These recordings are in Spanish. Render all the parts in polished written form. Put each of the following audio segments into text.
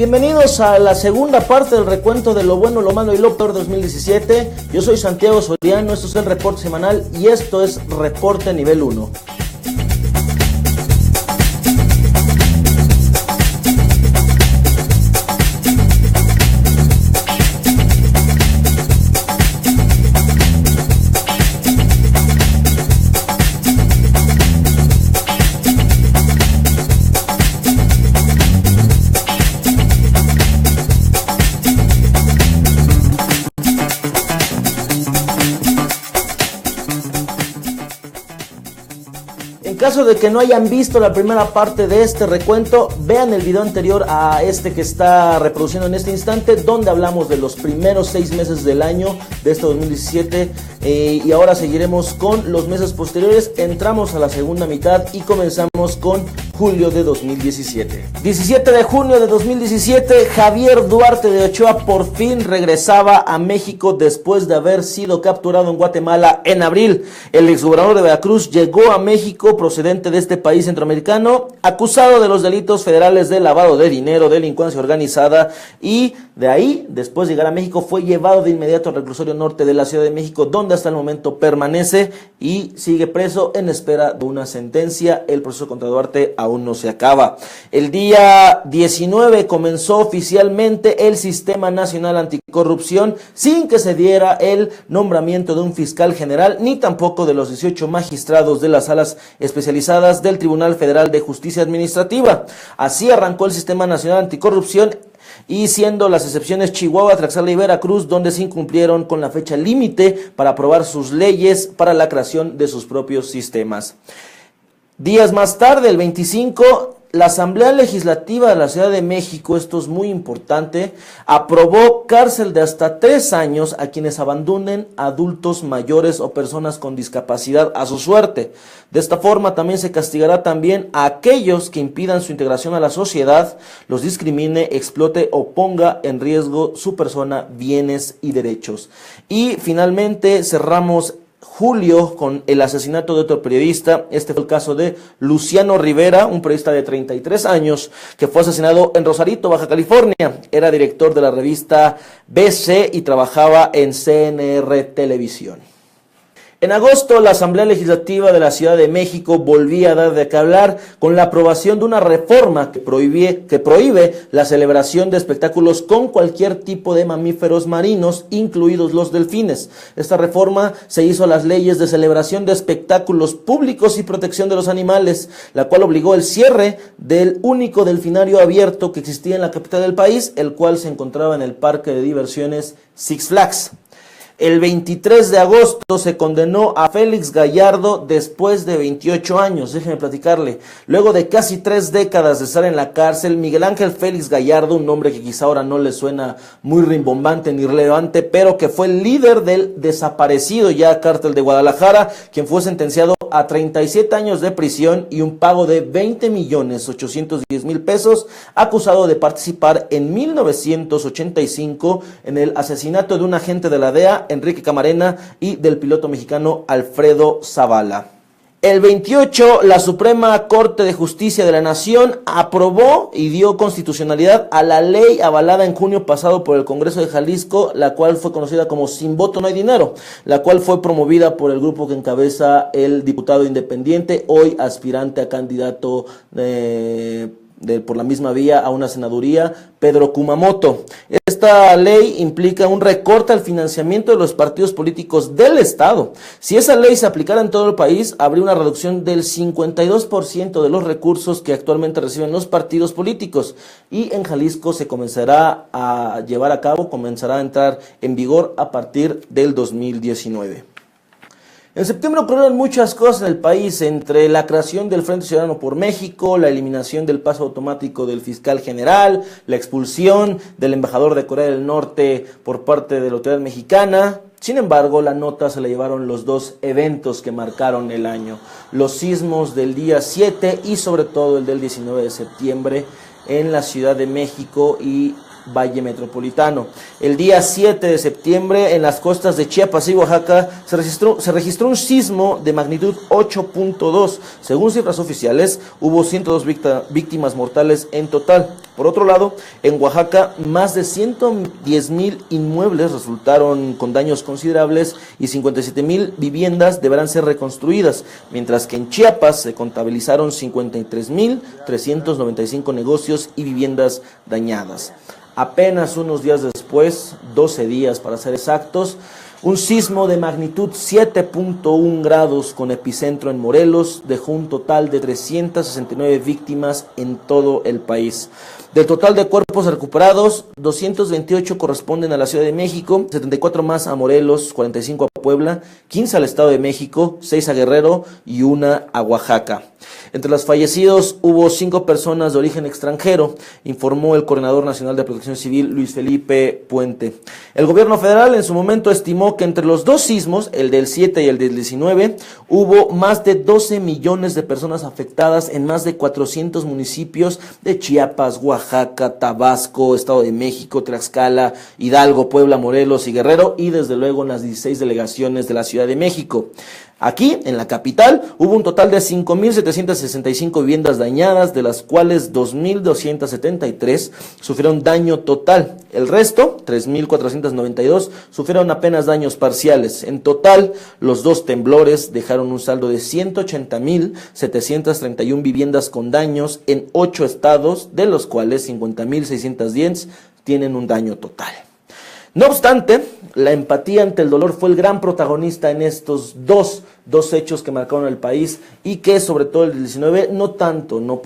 Bienvenidos a la segunda parte del recuento de lo bueno, lo malo y lo peor 2017. Yo soy Santiago Soriano, esto es el reporte semanal y esto es Reporte Nivel 1. En caso de que no hayan visto la primera parte de este recuento, vean el video anterior a este que está reproduciendo en este instante, donde hablamos de los primeros 6 meses del año de este 2017 y ahora seguiremos con los meses posteriores. Entramos a la segunda mitad y comenzamos con julio de 2017. 17 de junio de 2017, Javier Duarte de Ochoa por fin regresaba a México después de haber sido capturado en Guatemala en abril. El exgobernador de Veracruz llegó a México procedente de este país centroamericano, acusado de los delitos federales de lavado de dinero, delincuencia organizada, y de ahí, después de llegar a México, fue llevado de inmediato al reclusorio norte de la Ciudad de México, donde hasta el momento permanece y sigue preso en espera de una sentencia. El proceso contra Duarte aún no se acaba. El día 19 comenzó oficialmente el Sistema Nacional Anticorrupción, sin que se diera el nombramiento de un fiscal general, ni tampoco de los 18 magistrados de las salas especializadas del Tribunal Federal de Justicia Administrativa. Así arrancó el Sistema Nacional Anticorrupción, y siendo las excepciones Chihuahua, Tlaxcala y Veracruz, donde se incumplieron con la fecha límite para aprobar sus leyes para la creación de sus propios sistemas. Días más tarde, el 25, la Asamblea Legislativa de la Ciudad de México, esto es muy importante, aprobó cárcel de hasta 3 años a quienes abandonen adultos mayores o personas con discapacidad a su suerte. De esta forma también se castigará también a aquellos que impidan su integración a la sociedad, los discrimine, explote o ponga en riesgo su persona, bienes y derechos. Y finalmente cerramos julio con el asesinato de otro periodista. Este fue el caso de Luciano Rivera, un periodista de 33 años que fue asesinado en Rosarito, Baja California. Era director de la revista BC y trabajaba en CNR Televisión. En agosto, la Asamblea Legislativa de la Ciudad de México volvía a dar de qué hablar con la aprobación de una reforma que prohíbe la celebración de espectáculos con cualquier tipo de mamíferos marinos, incluidos los delfines. Esta reforma se hizo a las leyes de celebración de espectáculos públicos y protección de los animales, la cual obligó el cierre del único delfinario abierto que existía en la capital del país, el cual se encontraba en el parque de diversiones Six Flags. El 23 de agosto se condenó a Félix Gallardo después de 28 años. Déjenme platicarle. Luego de casi 3 décadas de estar en la cárcel, Miguel Ángel Félix Gallardo, un nombre que quizá ahora no le suena muy rimbombante ni relevante, pero que fue el líder del desaparecido ya Cártel de Guadalajara, quien fue sentenciado a 37 años de prisión y un pago de 20.810.000 pesos, acusado de participar en 1985 en el asesinato de un agente de la DEA, Enrique Camarena, y del piloto mexicano Alfredo Zavala. El 28, la Suprema Corte de Justicia de la Nación aprobó y dio constitucionalidad a la ley avalada en junio pasado por el Congreso de Jalisco, la cual fue conocida como Sin Voto No Hay Dinero, la cual fue promovida por el grupo que encabeza el diputado independiente, hoy aspirante a candidato por la misma vía a una senaduría, Pedro Kumamoto. Esta ley implica un recorte al financiamiento de los partidos políticos del Estado. Si esa ley se aplicara en todo el país, habría una reducción del 52% de los recursos que actualmente reciben los partidos políticos. Y en Jalisco se comenzará a llevar a cabo, comenzará a entrar en vigor a partir del 2019. En septiembre ocurrieron muchas cosas en el país, entre la creación del Frente Ciudadano por México, la eliminación del paso automático del fiscal general, la expulsión del embajador de Corea del Norte por parte de la autoridad mexicana. Sin embargo, la nota se la llevaron los 2 eventos que marcaron el año: los sismos del día 7 y sobre todo el del 19 de septiembre en la Ciudad de México y Valle Metropolitano. El día 7 de septiembre, en las costas de Chiapas y Oaxaca, se registró un sismo de magnitud 8.2. Según cifras oficiales, hubo 102 víctimas mortales en total. Por otro lado, en Oaxaca, más de 110,000 inmuebles resultaron con daños considerables y 57,000 viviendas deberán ser reconstruidas, mientras que en Chiapas se contabilizaron 53,395 negocios y viviendas dañadas. Apenas unos días después, 12 días para ser exactos, un sismo de magnitud 7.1 grados con epicentro en Morelos dejó un total de 369 víctimas en todo el país. Del total de cuerpos recuperados, 228 corresponden a la Ciudad de México, 74 más a Morelos, 45 a Puebla, 15 al Estado de México, 6 a Guerrero y 1 a Oaxaca. Entre los fallecidos hubo 5 personas de origen extranjero, informó el Coordinador Nacional de Protección Civil, Luis Felipe Puente. El gobierno federal en su momento estimó que entre los dos sismos, el del 7 y el del 19, hubo más de 12 millones de personas afectadas en más de 400 municipios de Chiapas, Oaxaca, Tabasco, Estado de México, Tlaxcala, Hidalgo, Puebla, Morelos y Guerrero, y desde luego en las 16 delegaciones de la Ciudad de México. Aquí, en la capital, hubo un total de 5,765 viviendas dañadas, de las cuales 2,273 sufrieron daño total. El resto, 3,492, sufrieron apenas daños parciales. En total, los dos temblores dejaron un saldo de 180,731 viviendas con daños en 8 estados, de los cuales 50,610 tienen un daño total. No obstante, la empatía ante el dolor fue el gran protagonista en estos dos hechos que marcaron el país, y que sobre todo el 19, no tanto, no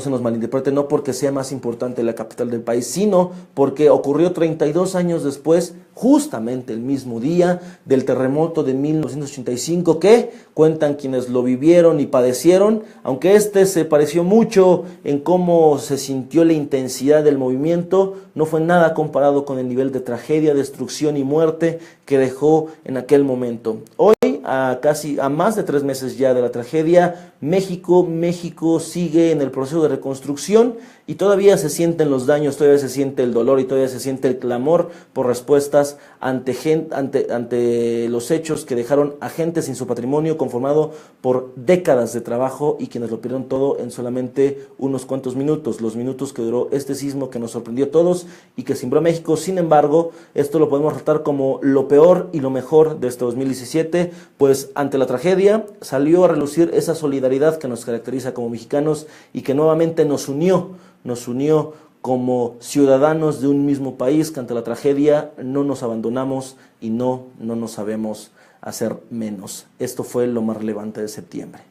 se nos malinterprete, no porque sea más importante la capital del país, sino porque ocurrió 32 años después, justamente el mismo día del terremoto de 1985, que cuentan quienes lo vivieron y padecieron, aunque se pareció mucho en cómo se sintió la intensidad del movimiento, no fue nada comparado con el nivel de tragedia, destrucción y muerte que dejó en aquel momento. Hoy, a más de 3 meses ya de la tragedia, México sigue en el proceso de reconstrucción y todavía se sienten los daños, todavía se siente el dolor y todavía se siente el clamor por respuestas ante los hechos que dejaron a gente sin su patrimonio conformado por décadas de trabajo y quienes lo perdieron todo en solamente unos cuantos minutos, los minutos que duró este sismo que nos sorprendió a todos y que cimbró a México. Sin embargo, esto lo podemos tratar como lo peor y lo mejor de este 2017, pues ante la tragedia salió a relucir esa solidaridad que nos caracteriza como mexicanos y que nuevamente nos unió como ciudadanos de un mismo país, que ante la tragedia no nos abandonamos y no nos sabemos hacer menos. Esto fue lo más relevante de septiembre.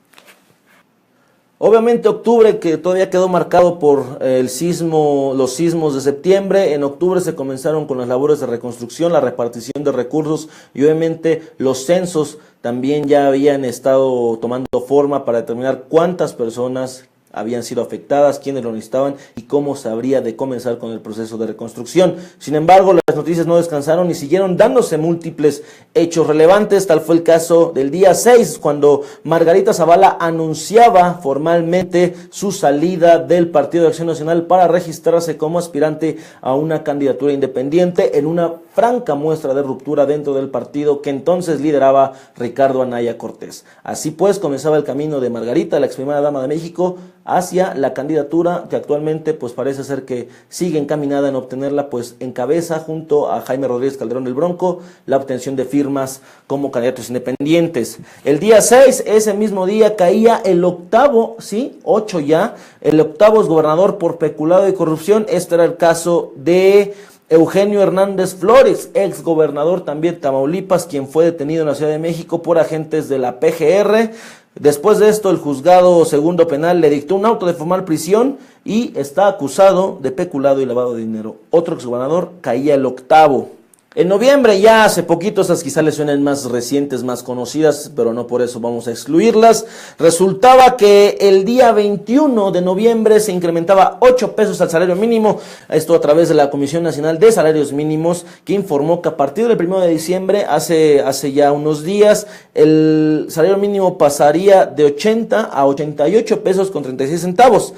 Obviamente octubre, que todavía quedó marcado por los sismos de septiembre. En octubre se comenzaron con las labores de reconstrucción, la repartición de recursos y obviamente los censos también ya habían estado tomando forma para determinar cuántas personas habían sido afectadas, quiénes lo necesitaban y cómo se habría de comenzar con el proceso de reconstrucción. Sin embargo, las noticias no descansaron y siguieron dándose múltiples hechos relevantes. Tal fue el caso del día 6, cuando Margarita Zavala anunciaba formalmente su salida del Partido de Acción Nacional para registrarse como aspirante a una candidatura independiente, en una franca muestra de ruptura dentro del partido que entonces lideraba Ricardo Anaya Cortés. Así pues, comenzaba el camino de Margarita, la ex primera dama de México, hacia la candidatura que actualmente pues parece ser que sigue encaminada en obtenerla, pues encabeza junto a Jaime Rodríguez Calderón del Bronco la obtención de firmas como candidatos independientes. El día 6, ese mismo día, caía el octavo, sí, 8 ya, el octavo gobernador por peculado y corrupción. Este era el caso de Eugenio Hernández Flores, ex gobernador también de Tamaulipas, quien fue detenido en la Ciudad de México por agentes de la PGR. Después de esto, el juzgado segundo penal le dictó un auto de formal prisión y está acusado de peculado y lavado de dinero. Otro exgobernador caía el octavo. En noviembre, ya hace poquito, esas quizás les suenen más recientes, más conocidas, pero no por eso vamos a excluirlas. Resultaba que el día 21 de noviembre se incrementaba 8 pesos al salario mínimo, esto a través de la Comisión Nacional de Salarios Mínimos, que informó que a partir del 1 de diciembre, hace ya unos días, el salario mínimo pasaría de 80 a 88 pesos con 36 centavos.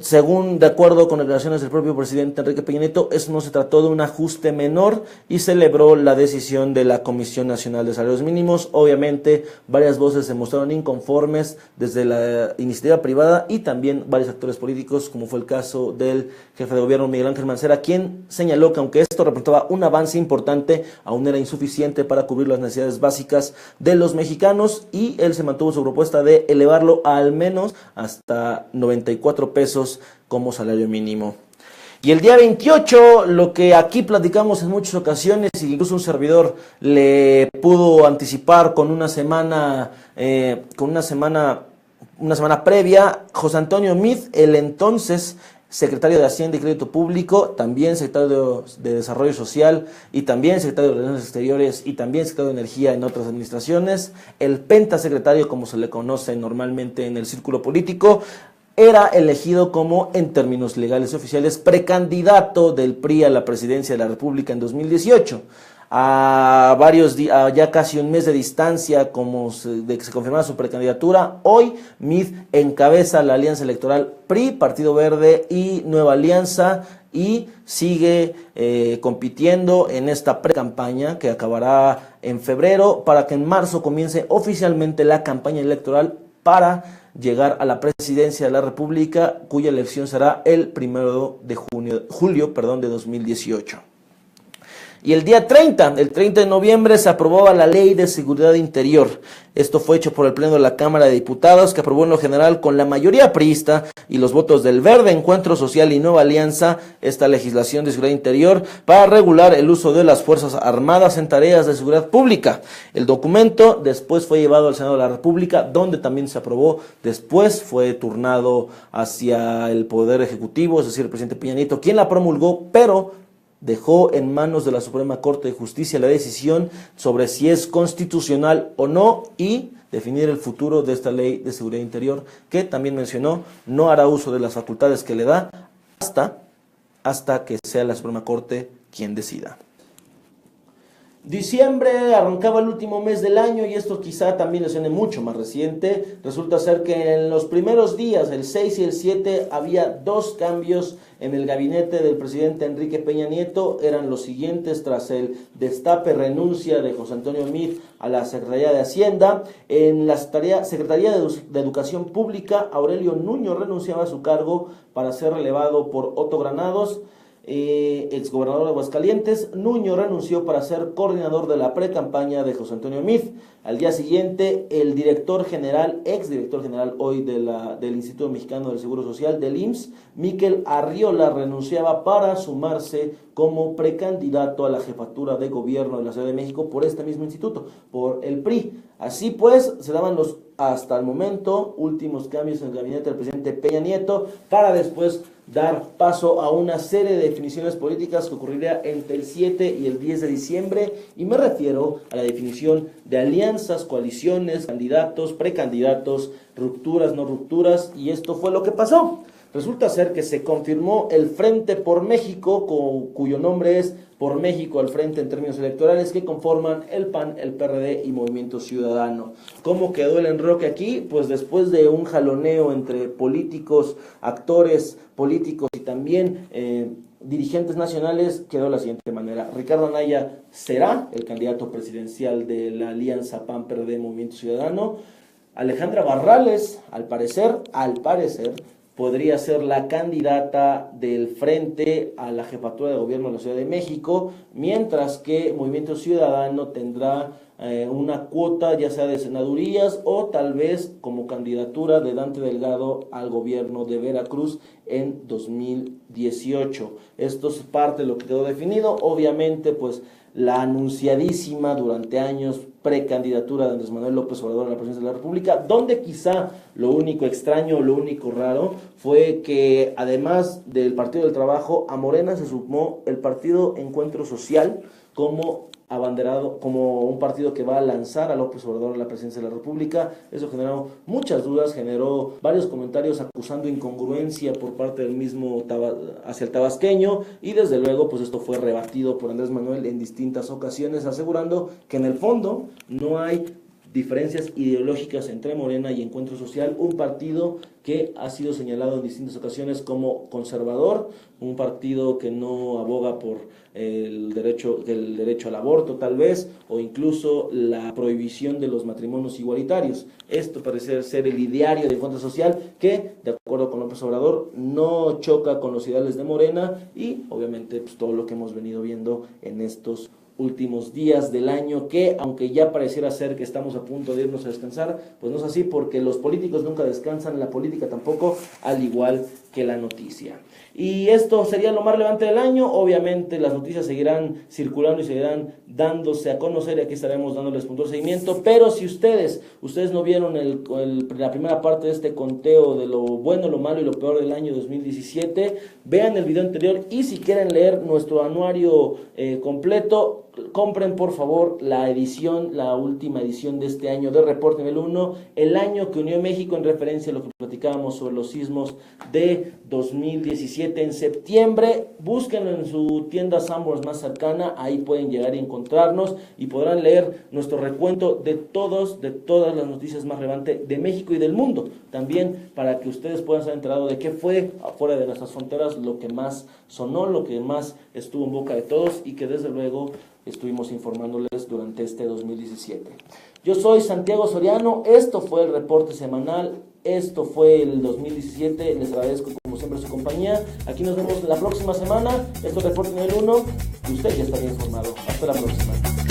Según, de acuerdo con declaraciones del propio presidente Enrique Peña Nieto, eso no se trató de un ajuste menor y celebró la decisión de la Comisión Nacional de Salarios Mínimos. Obviamente, varias voces se mostraron inconformes desde la iniciativa privada y también varios actores políticos, como fue el caso del jefe de gobierno Miguel Ángel Mancera, quien señaló que aunque esto representaba un avance importante, aún era insuficiente para cubrir las necesidades básicas de los mexicanos, y él se mantuvo su propuesta de elevarlo a al menos hasta 94 pesos como salario mínimo. Y el día 28, lo que aquí platicamos en muchas ocasiones, y incluso un servidor le pudo anticipar con una semana previa, José Antonio Meade, el entonces secretario de Hacienda y Crédito Público, también secretario de Desarrollo Social y también secretario de Relaciones Exteriores y también secretario de Energía en otras administraciones, el pentasecretario como se le conoce normalmente en el círculo político, era elegido como, en términos legales y oficiales, precandidato del PRI a la presidencia de la República en 2018. A ya casi un mes de distancia de que se confirmara su precandidatura, hoy Meade encabeza la alianza electoral PRI, Partido Verde y Nueva Alianza, y sigue compitiendo en esta precampaña que acabará en febrero, para que en marzo comience oficialmente la campaña electoral para llegar a la presidencia de la República, cuya elección será el 1 de julio de 2018. Y el día 30 de noviembre, se aprobaba la Ley de Seguridad Interior. Esto fue hecho por el Pleno de la Cámara de Diputados, que aprobó en lo general con la mayoría priista y los votos del Verde, Encuentro Social y Nueva Alianza esta legislación de seguridad interior para regular el uso de las Fuerzas Armadas en tareas de seguridad pública. El documento después fue llevado al Senado de la República, donde también se aprobó. Después fue turnado hacia el Poder Ejecutivo, es decir, el presidente Peña Nieto, quien la promulgó, pero dejó en manos de la Suprema Corte de Justicia la decisión sobre si es constitucional o no, y definir el futuro de esta Ley de Seguridad Interior, que también mencionó no hará uso de las facultades que le da hasta que sea la Suprema Corte quien decida. Diciembre arrancaba el último mes del año, y esto quizá también le suene mucho más reciente. Resulta ser que en los primeros días, el 6 y el 7, había 2 cambios en el gabinete del presidente Enrique Peña Nieto. Eran los siguientes: tras el destape, renuncia de José Antonio Meade a la Secretaría de Hacienda. En la Secretaría de Educación Pública, Aurelio Nuño renunciaba a su cargo para ser relevado por Otto Granados, exgobernador de Aguascalientes. Nuño renunció para ser coordinador de la precampaña de José Antonio Meade. Al día siguiente, el exdirector general hoy del Instituto Mexicano del Seguro Social, del IMSS, Miquel Arriola, renunciaba para sumarse como precandidato a la jefatura de gobierno de la Ciudad de México por este mismo instituto, por el PRI. Así pues, se daban los, hasta el momento, últimos cambios en el gabinete del presidente Peña Nieto, para después dar paso a una serie de definiciones políticas que ocurriría entre el 7 y el 10 de diciembre, y me refiero a la definición de alianzas, coaliciones, candidatos, precandidatos, rupturas, no rupturas, y esto fue lo que pasó. Resulta ser que se confirmó el Frente por México, cuyo nombre es Por México al Frente en términos electorales, que conforman el PAN, el PRD y Movimiento Ciudadano. ¿Cómo quedó el enroque aquí? Pues después de un jaloneo entre políticos, actores políticos y también dirigentes nacionales, quedó de la siguiente manera: Ricardo Anaya será el candidato presidencial de la alianza PAN-PRD Movimiento Ciudadano. Alejandra Barrales, al parecer, podría ser la candidata del Frente a la jefatura de gobierno de la Ciudad de México, mientras que Movimiento Ciudadano tendrá una cuota, ya sea de senadurías o tal vez como candidatura de Dante Delgado al gobierno de Veracruz en 2018. Esto es parte de lo que quedó definido. Obviamente, pues la anunciadísima durante años precandidatura de Andrés Manuel López Obrador a la presidencia de la República, donde quizá lo único extraño, lo único raro, fue que además del Partido del Trabajo, a Morena se sumó el Partido Encuentro Social, como abanderado, como un partido que va a lanzar a López Obrador a la presidencia de la República. Eso generó muchas dudas, generó varios comentarios acusando incongruencia por parte del mismo hacia el tabasqueño, y desde luego pues esto fue rebatido por Andrés Manuel en distintas ocasiones, asegurando que en el fondo no hay diferencias ideológicas entre Morena y Encuentro Social, un partido que ha sido señalado en distintas ocasiones como conservador, un partido que no aboga por el derecho al aborto tal vez, o incluso la prohibición de los matrimonios igualitarios. Esto parece ser el ideario de Encuentro Social que, de acuerdo con López Obrador, no choca con los ideales de Morena y obviamente pues, todo lo que hemos venido viendo en estos últimos días del año, que aunque ya pareciera ser que estamos a punto de irnos a descansar, pues no es así, porque los políticos nunca descansan, la política tampoco, al igual que la noticia. Y esto sería lo más relevante del año. Obviamente las noticias seguirán circulando y seguirán dándose a conocer, y aquí estaremos dándoles puntual seguimiento, pero si ustedes no vieron la primera parte de este conteo de lo bueno, lo malo y lo peor del año 2017, vean el video anterior, y si quieren leer nuestro anuario completo, compren por favor la última edición de este año de Reporte Nivel 1, el año que unió México, en referencia a lo que platicábamos sobre los sismos de 2017 en septiembre. Búsquenlo en su tienda Sanborns más cercana, ahí pueden llegar y encontrarnos, y podrán leer nuestro recuento de todas las noticias más relevantes de México y del mundo, también para que ustedes puedan estar enterados de qué fue afuera de nuestras fronteras lo que más sonó, lo que más estuvo en boca de todos, y que desde luego estuvimos informándoles durante este 2017. Yo soy Santiago Soriano, esto fue el reporte semanal, esto fue el 2017, les agradezco como siempre su compañía, aquí nos vemos la próxima semana, esto es Reporte Nivel 1, y usted ya está bien informado. Hasta la próxima.